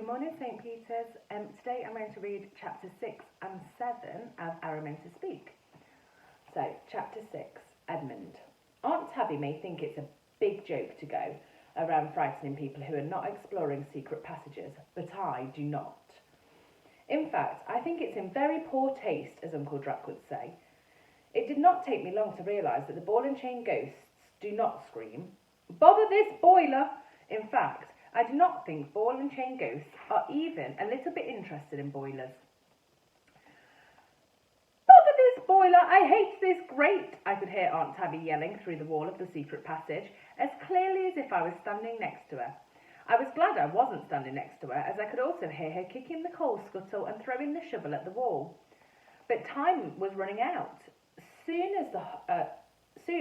morning, St. Peter's. Today I'm going to read chapter 6 and 7 of Araminta Spook. So, chapter 6, Edmund. Aunt Tabby may think it's a big joke to go around frightening people who are not exploring secret passages, but I do not. In fact, I think it's in very poor taste, as Uncle Drac would say. It did not take me long to realise that the ball and chain ghosts do not scream, "Bother this boiler!" In fact, I do not think ball and chain ghosts are even a little bit interested in boilers. "Bother this boiler! I hate this grate!" I could hear Aunt Tabby yelling through the wall of the secret passage, as clearly as if I was standing next to her. I was glad I wasn't standing next to her, as I could also hear her kicking the coal scuttle and throwing the shovel at the wall. But time was running out. Soon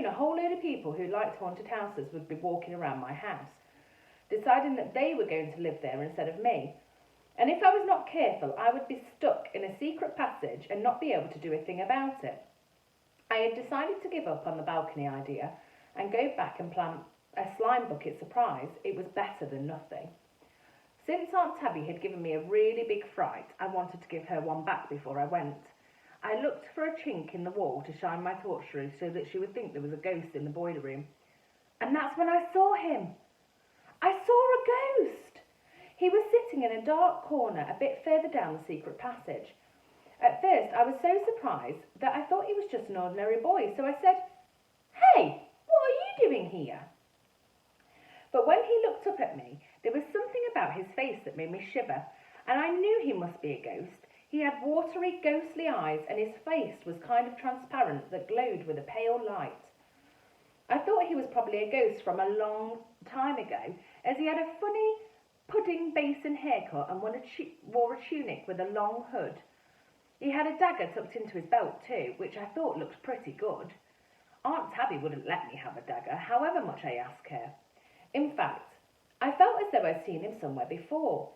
a whole load of people who liked haunted houses would be walking around my house, deciding that they were going to live there instead of me. And if I was not careful, I would be stuck in a secret passage and not be able to do a thing about it. I had decided to give up on the balcony idea and go back and plan a slime bucket surprise. It was better than nothing. Since Aunt Tabby had given me a really big fright, I wanted to give her one back before I went. I looked for a chink in the wall to shine my torch through so that she would think there was a ghost in the boiler room. And that's when I saw him. I saw a ghost! He was sitting in a dark corner a bit further down the secret passage. At first, I was so surprised that I thought he was just an ordinary boy, so I said, "Hey, what are you doing here?" But when he looked up at me, there was something about his face that made me shiver, and I knew he must be a ghost. He had watery, ghostly eyes, and his face was kind of transparent that glowed with a pale light. I thought he was probably a ghost from a long time ago, as he had a funny pudding basin haircut and wore a tunic with a long hood. He had a dagger tucked into his belt too, which I thought looked pretty good. Aunt Tabby wouldn't let me have a dagger, however much I asked her. In fact, I felt as though I'd seen him somewhere before,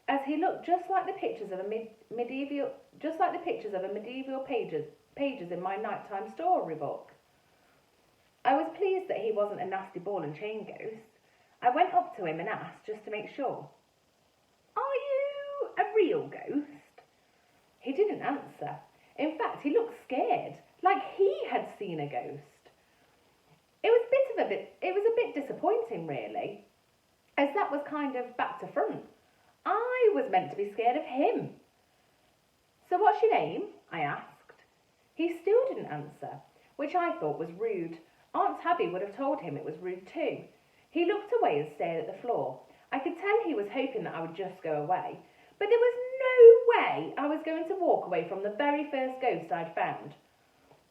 as he looked just like the pictures of medieval pages in my nighttime storybook. I was pleased that he wasn't a nasty ball and chain ghost. I went up to him and asked, just to make sure, "Are you a real ghost?" He didn't answer. In fact, he looked scared, like he had seen a ghost. It was a bit disappointing, really, as that was kind of back to front. I was meant to be scared of him. "So what's your name?" I asked. He still didn't answer, which I thought was rude. Aunt Tabby would have told him it was rude too. He looked away and stared at the floor. I could tell he was hoping that I would just go away, but there was no way I was going to walk away from the very first ghost I'd found,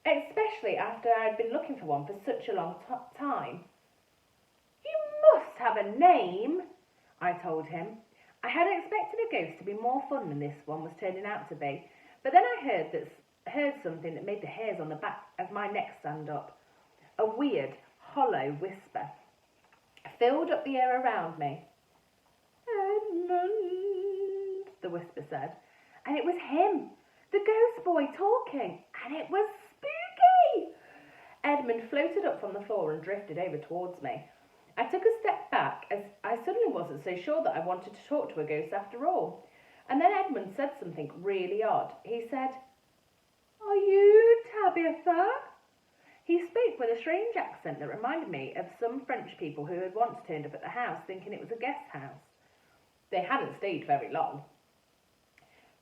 especially after I'd been looking for one for such a long time. "You must have a name," I told him. I had expected a ghost to be more fun than this one was turning out to be, but then I heard something that made the hairs on the back of my neck stand up. A weird, hollow whisper filled up the air around me. "Edmund," the whisper said, and it was him, the ghost boy, talking, and it was spooky. Edmund floated up from the floor and drifted over towards me. I took a step back, as I suddenly wasn't so sure that I wanted to talk to a ghost after all. And then Edmund said something really odd. He said, "Are you Tabitha?" He spoke with a strange accent that reminded me of some French people who had once turned up at the house thinking it was a guest house. They hadn't stayed very long.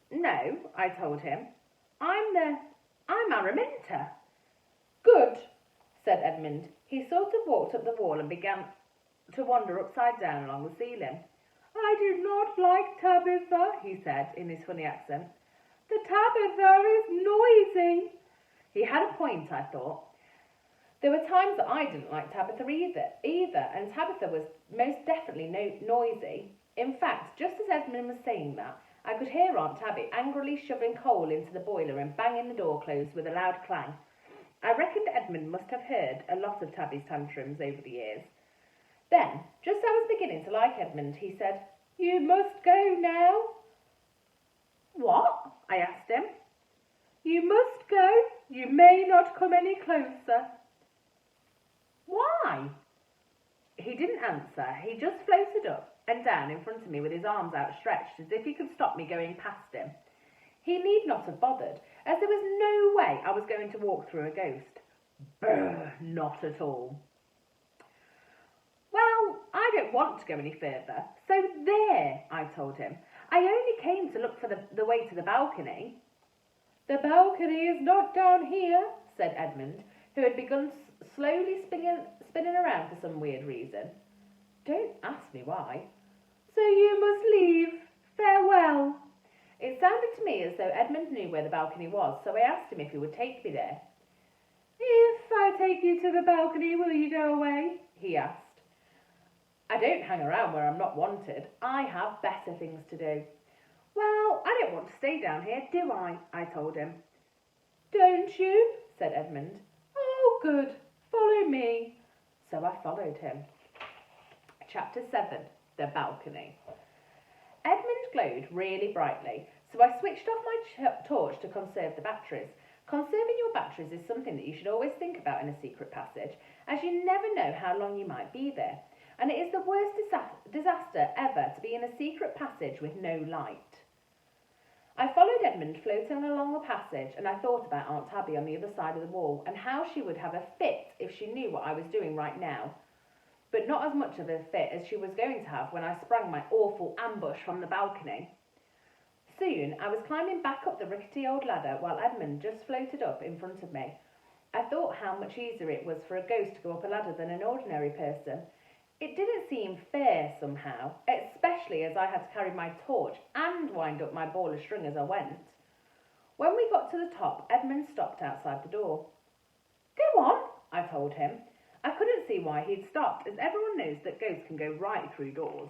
"No," I told him. I'm Araminta." "Good," said Edmund. He sort of walked up the wall and began to wander upside down along the ceiling. "I do not like Tabitha," he said in his funny accent. "The Tabitha is noisy." He had a point, I thought. There were times that I didn't like Tabitha either, and Tabitha was most definitely noisy. In fact, just as Edmund was saying that, I could hear Aunt Tabby angrily shoving coal into the boiler and banging the door closed with a loud clang. I reckoned Edmund must have heard a lot of Tabby's tantrums over the years. Then, just as I was beginning to like Edmund, he said, "You must go now." "What?" I asked him. "You must go. You may not come any closer." "Why?" He didn't answer. He just floated up, and down in front of me with his arms outstretched as if he could stop me going past him. He need not have bothered, as there was no way I was going to walk through a ghost. Brr, not at all. Well, I don't want to go any further, so there, I told him. I only came to look for the way to the balcony. The balcony is not down here, said Edmund, who had begun slowly spinning around for some weird reason. Don't ask me why. So you must leave. Farewell. It sounded to me as though Edmund knew where the balcony was, so I asked him if he would take me there. If I take you to the balcony, will you go away? He asked. I don't hang around where I'm not wanted. I have better things to do. Well, I don't want to stay down here, do I told him. Don't you? Said Edmund. Oh, good. Follow me. So I followed him. Chapter 7. The Balcony. Edmund glowed really brightly, so I switched off my torch to conserve the batteries. Conserving your batteries is something that you should always think about in a secret passage, as you never know how long you might be there. And it is the worst disaster ever to be in a secret passage with no light. I followed Edmund floating along the passage, and I thought about Aunt Tabby on the other side of the wall and how she would have a fit if she knew what I was doing right now. But not as much of a fit as she was going to have when I sprang my awful ambush from the balcony. Soon I was climbing back up the rickety old ladder while Edmund just floated up in front of me. I thought how much easier it was for a ghost to go up a ladder than an ordinary person. It didn't seem fair somehow, especially as I had to carry my torch and wind up my ball of string as I went. When we got to the top, Edmund stopped outside the door. Go on, I told him. I couldn't see why he'd stopped, as everyone knows that ghosts can go right through doors.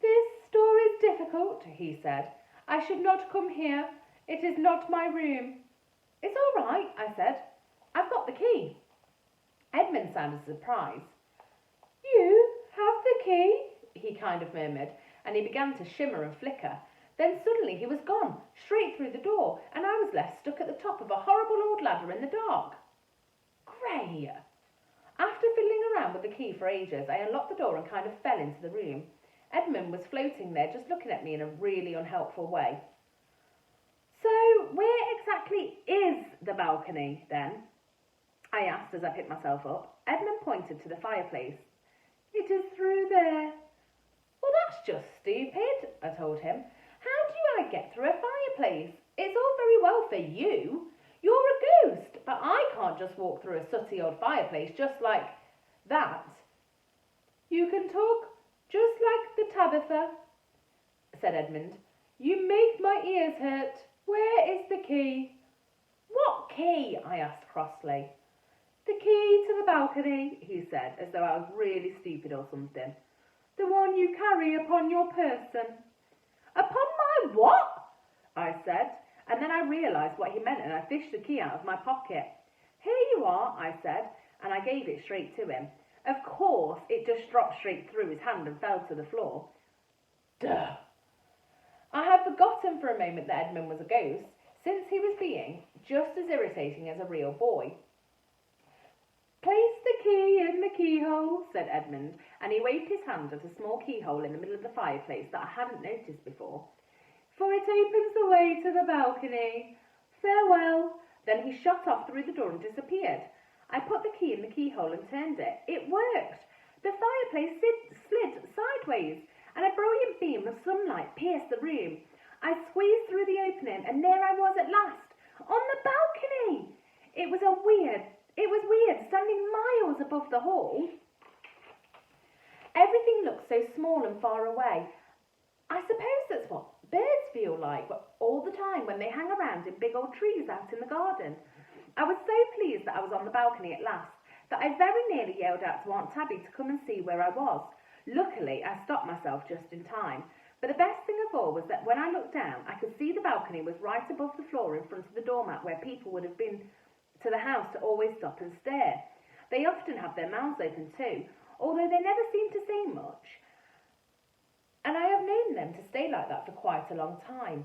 This door is difficult, he said. I should not come here. It is not my room. It's all right, I said. I've got the key. Edmund sounded surprised. You have the key? He kind of murmured, and he began to shimmer and flicker. Then suddenly he was gone, straight through the door, and I was left stuck at the top of a horrible old ladder in the dark. Grey! After fiddling around with the key for ages, I unlocked the door and kind of fell into the room. Edmund was floating there, just looking at me in a really unhelpful way. So, where exactly is the balcony, then? I asked as I picked myself up. Edmund pointed to the fireplace. It is through there. Well, that's just stupid, I told him. How do I get through a fireplace? It's all very well for you. You're a ghost, but I can't just walk through a sooty old fireplace just like that. You can talk just like the Tabitha, said Edmund. You make my ears hurt. Where is the key? What key? I asked crossly. The key to the balcony, he said, as though I was really stupid or something. The one you carry upon your person. Upon my what? I said, and then I realised what he meant and I fished the key out of my pocket. Here you are, I said, and I gave it straight to him. Of course, it just dropped straight through his hand and fell to the floor. Duh! I had forgotten for a moment that Edmund was a ghost, since he was being just as irritating as a real boy. Place the key in the keyhole, said Edmund, and he waved his hand at a small keyhole in the middle of the fireplace that I hadn't noticed before. For it opens the way to the balcony. Farewell. Then he shot off through the door and disappeared. I put the key in the keyhole and turned it. It worked. The fireplace slid sideways, and a brilliant beam of sunlight pierced the room. I squeezed through the opening, and there I was at last, on the balcony. It was weird, standing miles above the hall. Everything looked so small and far away. I suppose that's what birds feel like all the time when they hang around in big old trees out in the garden. I was so pleased that I was on the balcony at last that I very nearly yelled out to Aunt Tabby to come and see where I was. Luckily, I stopped myself just in time. But the best thing of all was that when I looked down, I could see the balcony was right above the floor in front of the doormat where people would have been to the house to always stop and stare. They often have their mouths open too, although they never seem to say much. And I have known them to stay like that for quite a long time.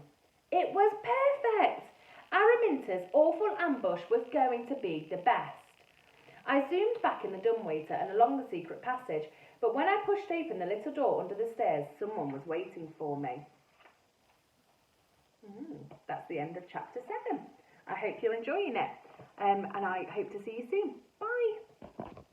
It was perfect! Araminta's awful ambush was going to be the best. I zoomed back in the dumbwaiter and along the secret passage, but when I pushed open the little door under the stairs, someone was waiting for me. That's the end of chapter 7. I hope you're enjoying it, and I hope to see you soon. Bye!